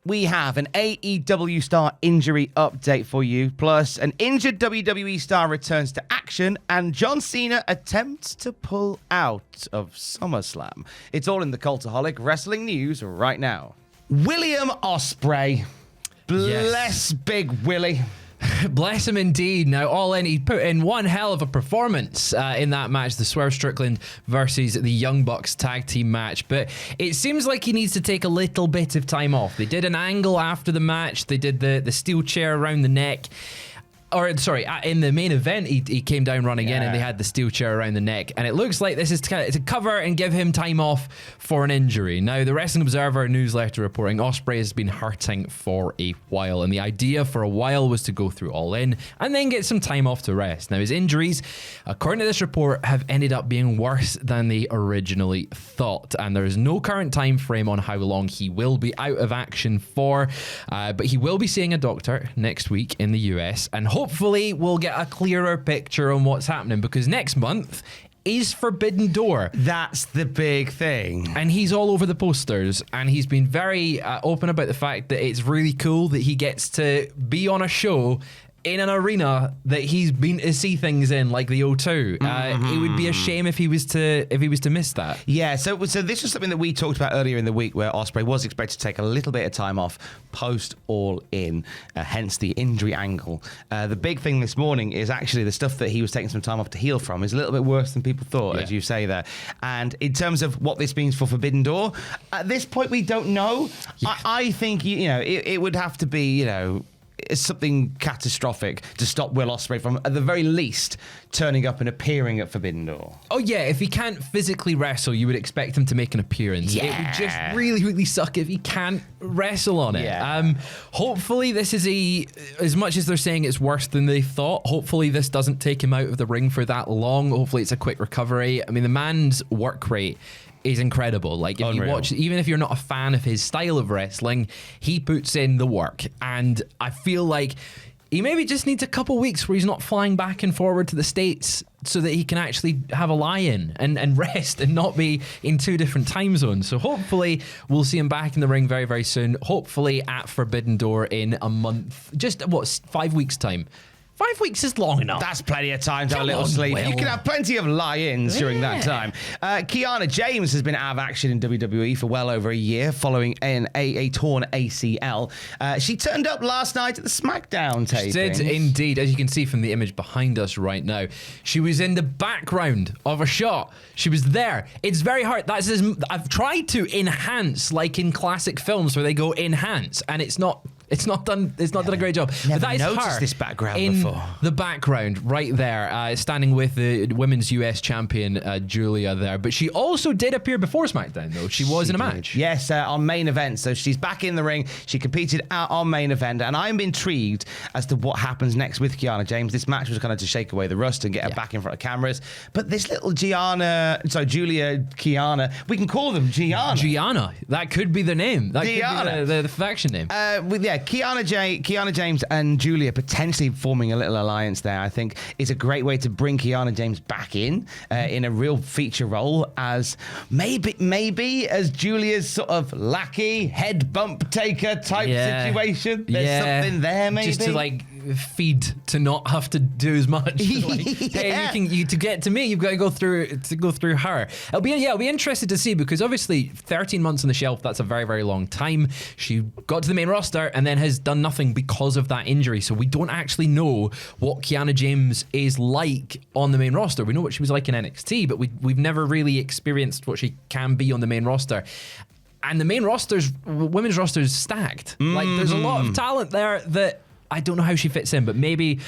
we have an AEW star injury update for you, plus an injured WWE star returns to action, and John Cena attempts to pull out of SummerSlam. It's all in the Cultaholic Wrestling News right now. William Ospreay. Bless Big Willie. Bless him indeed. Now, all in, he put in one hell of a performance in that match, the Swerve Strickland versus the Young Bucks tag team match. But it seems like he needs to take a little bit of time off. They did an angle after the match. They did the steel chair around the neck. Or, sorry, in the main event, he came down running in and they had the steel chair around the neck. And it looks like this is to cover and give him time off for an injury. Now, the Wrestling Observer newsletter reporting Ospreay has been hurting for a while. And the idea for a while was to go through All In and then get some time off to rest. Now, his injuries, according to this report, have ended up being worse than they originally thought. And there is no current time frame on how long he will be out of action for. But he will be seeing a doctor next week in the US. And hopefully we'll get a clearer picture on what's happening, because next month is Forbidden Door. That's the big thing. And he's all over the posters, and he's been very open about the fact that it's really cool that he gets to be on a show in an arena that he's been to see things in, like the O2. It would be a shame if he was to miss that. Yeah, so this was something that we talked about earlier in the week, where Ospreay was expected to take a little bit of time off post All In, hence the injury angle. The big thing this morning is actually the stuff that he was taking some time off to heal from is a little bit worse than people thought, as you say there. And in terms of what this means for Forbidden Door, at this point we don't know. Yeah. I think it would have to be something catastrophic to stop Will Ospreay from, at the very least, turning up and appearing at Forbidden Door. Oh yeah, if he can't physically wrestle, you would expect him to make an appearance. Yeah. It would just really, really suck if he can't wrestle on it. Yeah. Hopefully this is as much as they're saying it's worse than they thought, hopefully this doesn't take him out of the ring for that long. Hopefully it's a quick recovery. I mean, the man's work rate is incredible. Like, if you watch, even if you're not a fan of his style of wrestling, he puts in the work. And I feel like he maybe just needs a couple weeks where he's not flying back and forward to the States, so that he can actually have a lie-in and rest and not be in two different time zones. So hopefully we'll see him back in the ring very, very soon. Hopefully at Forbidden Door in a month. Just, 5 weeks time? 5 weeks is long enough. That's plenty of time to have a little sleep. Will. You can have plenty of lie-ins during that time. Kiana James has been out of action in WWE for well over a year following a torn ACL. She turned up last night at the SmackDown taping. She did indeed. As you can see from the image behind us right now, she was in the background of a shot. She was there. It's very hard. I've tried to enhance, like in classic films where they go enhance, and it's not done a great job. Never but that is noticed her this background in before. the background right there, standing with the women's US champion Julia there. But she also did appear before SmackDown, though. She was in a match. Yes, on main event. So she's back in the ring. She competed out on main event, and I'm intrigued as to what happens next with Kiana James. This match was kind of to shake away the rust and get her back in front of cameras. But this little Julia, Kiana, we can call them Gianna. That could be the name. That could be the faction name. Kiana James and Julia potentially forming a little alliance there, I think, is a great way to bring Kiana James back in a real feature role as maybe as Julia's sort of lackey, head bump taker type situation. There's something there, maybe. Just to feed, to not have to do as much. Hey, to get to me, you've got to go through her. I'll be interested to see, because obviously 13 months on the shelf, that's a very, very long time. She got to the main roster and then has done nothing because of that injury. So we don't actually know what Kiana James is like on the main roster. We know what she was like in NXT, but we've never really experienced what she can be on the main roster. And the main women's roster is stacked. Like, there's a lot of talent there that I don't know how she fits in, but maybe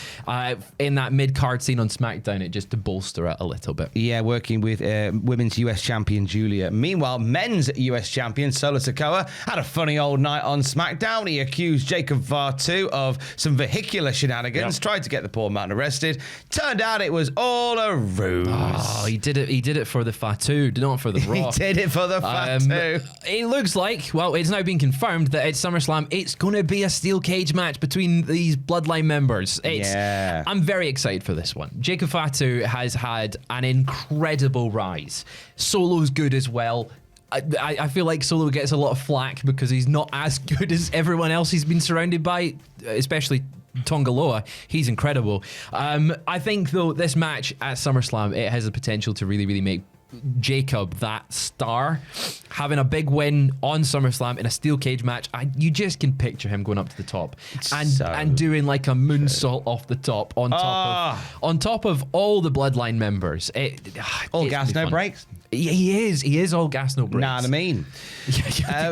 in that mid-card scene on SmackDown, it just to bolster it a little bit. Yeah, working with women's US champion Julia. Meanwhile, men's US champion Solo Sikoa had a funny old night on SmackDown. He accused Jacob Fatu of some vehicular shenanigans, tried to get the poor man arrested. Turned out it was all a ruse. Oh, he did it for the Fatu, not for the Raw. He did it for the Fatu. It looks like, well, it's now been confirmed that at SummerSlam, it's going to be a steel cage match between these Bloodline members. I'm very excited for this one. Jacob Fatu has had an incredible rise. Solo's good as well. I feel like Solo gets a lot of flack because he's not as good as everyone else he's been surrounded by, especially Tonga Loa. He's incredible. I think, though, this match at SummerSlam, it has the potential to really, really make Jacob that star. Having a big win on SummerSlam in a steel cage match, you just can picture him going up to the top and doing like a moonsault off the top on top of all the Bloodline members. All gas, no brakes. He is all gas, no brakes. Know what I mean? Yeah,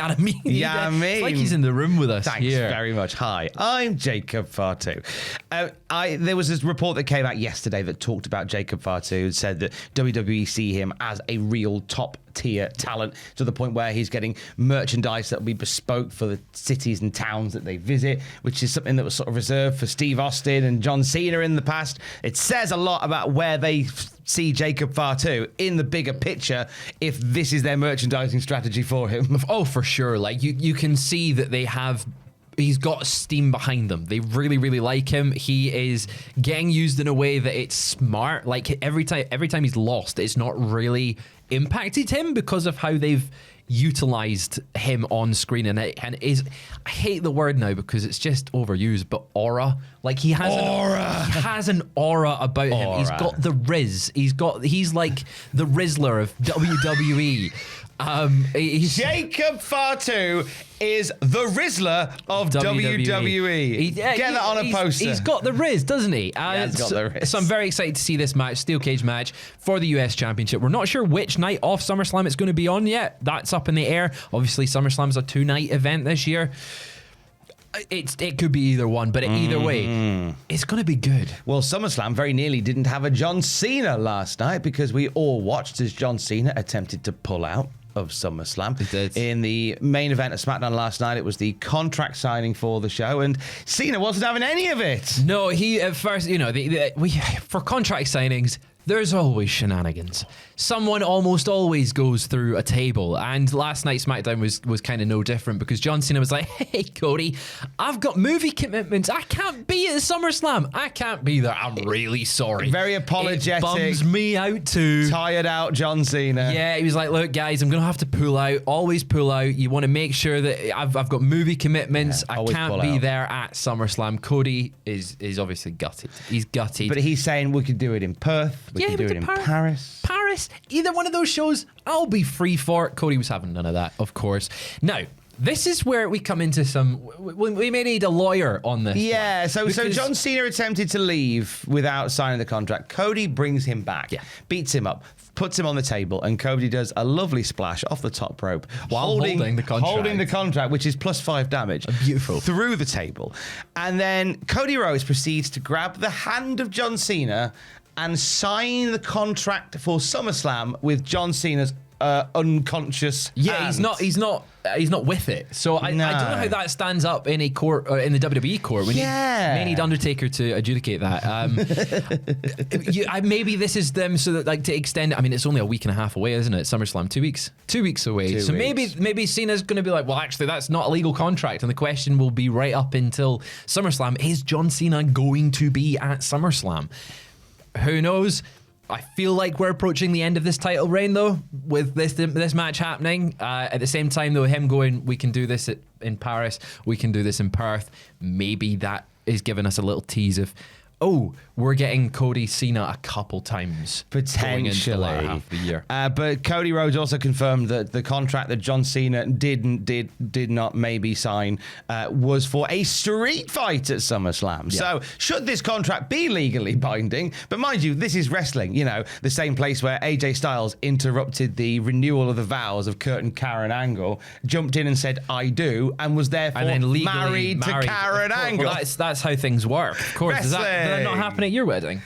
I mean. Yeah, I mean. It's like he's in the room with us. Thanks very much. Hi, I'm Jacob Fatu. There was this report that came out yesterday that talked about Jacob Fatu and said that WWE see him as a real top tier talent to the point where he's getting merchandise that will be bespoke for the cities and towns that they visit, which is something that was sort of reserved for Steve Austin and John Cena in the past. It says a lot about where they see Jacob Fatu in the bigger picture if this is their merchandising strategy for him. Oh, for sure. Like you can see that he's got steam behind them. They really, really like him. He is getting used in a way that it's smart. Like every time he's lost, it's not really impacted him because of how they've utilized him on screen, and I hate the word now because it's just overused, but aura. Like he has an aura about him. He's got the Riz. He's like the Rizzler of WWE. Jacob Fatu is the Rizzler of WWE. Get that on a poster. He's got the Riz, doesn't he? He's got the Riz. So I'm very excited to see this match, steel cage match for the US Championship. We're not sure which night off SummerSlam it's going to be on yet. That's up in the air. Obviously, SummerSlam's a 2-night event this year. It could be either one, but either way, it's going to be good. Well, SummerSlam very nearly didn't have a John Cena last night because we all watched as John Cena attempted to pull out of SummerSlam. He did. In the main event of SmackDown last night, it was the contract signing for the show, and Cena wasn't having any of it. No, he at first, for contract signings, there's always shenanigans. Someone almost always goes through a table, and last night's SmackDown was kind of no different because John Cena was like, "Hey Cody, I've got movie commitments. I can't be at SummerSlam. I can't be there. I'm really sorry." Very apologetic. It bums me out too. Tired out John Cena. Yeah, he was like, "Look, guys, I'm gonna have to pull out. Always pull out. You want to make sure that I've got movie commitments. I can't be there at SummerSlam." Cody is obviously gutted. He's gutted. But he's saying we could do it in Perth. We could do it in Paris. Either one of those shows, I'll be free for it. Cody was having none of that, of course. Now, this is where we come into we may need a lawyer on this. Yeah, so John Cena attempted to leave without signing the contract. Cody brings him back, beats him up, puts him on the table, and Cody does a lovely splash off the top rope while holding the contract. Holding the contract, which is +5 damage. Beautiful. Through the table. And then Cody Rhodes proceeds to grab the hand of John Cena and sign the contract for SummerSlam with John Cena's unconscious hand. He's not with it. So I don't know how that stands up in a court or in the WWE court. We may need Undertaker to adjudicate that. Maybe this is them so that like to extend it. I mean, it's only a week and a half away, isn't it? SummerSlam, 2 weeks. 2 weeks away. So maybe Cena's going to be like, well, actually, that's not a legal contract, and the question will be right up until SummerSlam: is John Cena going to be at SummerSlam? Who knows? I feel like we're approaching the end of this title reign, though, with this match happening. At the same time, though, him going, we can do this in Paris, we can do this in Perth. Maybe that is giving us a little tease of, we're getting Cody Cena a couple times potentially into the latter half of the year. But Cody Rhodes also confirmed that the contract that John Cena did not maybe sign was for a street fight at SummerSlam. Yeah. So should this contract be legally binding? But mind you, this is wrestling. The same place where AJ Styles interrupted the renewal of the vows of Kurt and Karen Angle, jumped in and said "I do," and was therefore and then legally married to Karen Angle. Well, that's how things work. Of course, did that not happen at your wedding?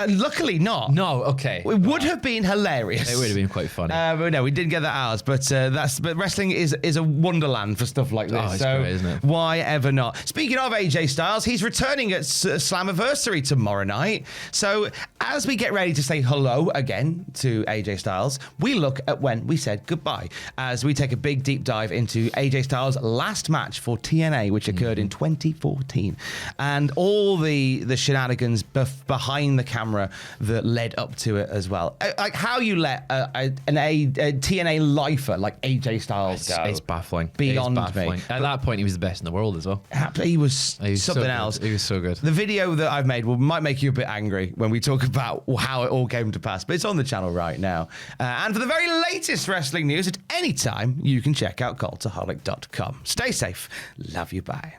Luckily not. No, okay. It would have been hilarious. It would have been quite funny. But no, we didn't get that ours. But wrestling is a wonderland for stuff like this. It's so great, isn't it? Why ever not? Speaking of AJ Styles, he's returning at Slammiversary tomorrow night. So as we get ready to say hello again to AJ Styles, we look at when we said goodbye, as we take a big deep dive into AJ Styles' last match for TNA, which occurred in 2014, and all the shenanigans behind the camera that led up to it as well. Like how you let a TNA lifer like AJ Styles go. It's baffling. Beyond it's baffling. me. At that point, he was the best in the world as well. He was something so else. He was so good. The video that I've made might make you a bit angry when we talk about how it all came to pass, but it's on the channel right now. And for the very latest wrestling news at any time, you can check out cultaholic.com. Stay safe. Love you. Bye.